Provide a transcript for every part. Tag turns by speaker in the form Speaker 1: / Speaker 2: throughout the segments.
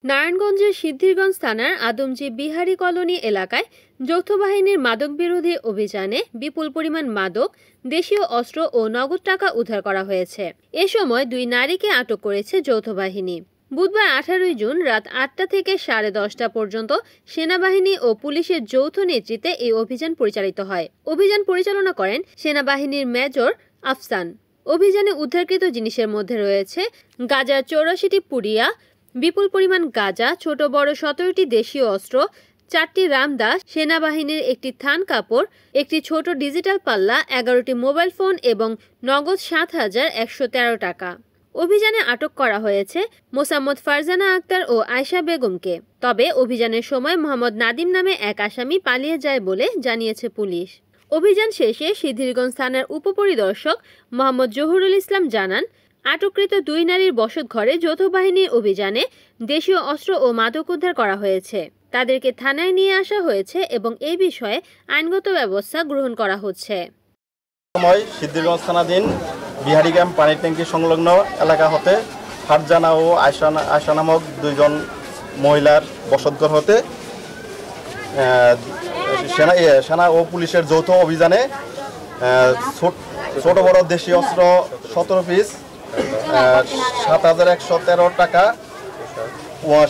Speaker 1: নারায়ণগঞ্জের সিদ্ধিরগঞ্জ থানার আদমজী বিহারী কলোনি এলাকায় যৌথ বাহিনীর মাদক বিরোধী অভিযানে বিপুল পরিমাণ মাদক, দেশীয় অস্ত্র ও নগদ টাকা উদ্ধার করা হয়েছে। এ সময় 2 নারীকে আটক করেছে যৌথ বাহিনী। বুধবার 18 জুন রাত 8টা থেকে 10:30 পর্যন্ত সেনাবাহিনী ও পুলিশের যৌথ নেতৃত্বে এই অভিযান পরিচালিত হয়। অভিযান পরিচালনা করেন সেনাবাহিনীর মেজর আফসান। অভিযানে উদ্ধারকৃত জিনিসের মধ্যে রয়েছে গাঁজার 84টি পুড়িয়া, বিপুল পরিমাণ গাঁজা, ছোট বড় 17টি দেশীয় অস্ত্র, 4টি রামদাস, সেনাবাহিনীর একটি থান কাপড়, একটি ছোট ডিজিটাল পাল্লা, 11টি মোবাইল ফোন এবং নগদ 7,113 টাকা। অভিযানে আটক করা হয়েছে মোসাম্মদ ফারজানা আক্তার ও আয়শা বেগমকে। তবে অভিযানের সময় মোহাম্মদ নাদিম নামে এক আসামি পালিয়ে যায় বলে জানিয়েছে পুলিশ। অভিযান শেষে সিদ্ধিরগঞ্জ থানার উপপরিদর্শক মোহাম্মদ জহুরুল ইসলাম জানান, আটককৃত 2 নারীর বসতঘরে যৌথ বাহিনীর অভিযানে দেশীয় অস্ত্র ও মাদক উদ্ধার করা হয়েছে। তাদেরকে থানায় নিয়ে আসা হয়েছে এবং এই বিষয়ে আইনগত ব্যবস্থা গ্রহণ করা হচ্ছে।
Speaker 2: সিদ্ধিরগঞ্জ থানাধীন বিহারি গ্রাম পানি ট্যাঙ্কি সংলগ্ন এলাকা হতে ফারজানা ও আয়শা নামক 2 মহিলার বসতঘর হতে সেনা ও পুলিশের যৌথ অভিযানে ছোট বড় দেশীয় অস্ত্র 17 পিস, 7,113 টাকা,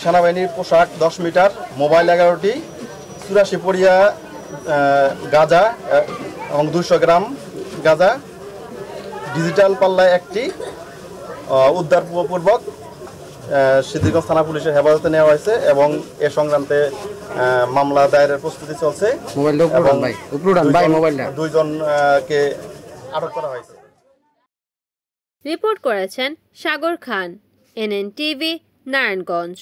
Speaker 2: সেনাবাহিনীর পোশাক 10 মিটার, মোবাইল 11টি, 84 পুড়িয়া গাঁজা এবং 200 গ্রাম গাঁজা, ডিজিটাল পাল্লায় 1টি উদ্ধারপূর্বক সিদ্ধিরগঞ্জ থানা পুলিশের হেফাজতে নেওয়া হয়েছে এবং এ সংক্রান্তে মামলা দায়েরের প্রস্তুতি চলছে। 2 জনকে আটক করা হয়েছে।
Speaker 1: রিপোর্ট করেছেন সাগর খান, NN TV, নারায়ণগঞ্জ।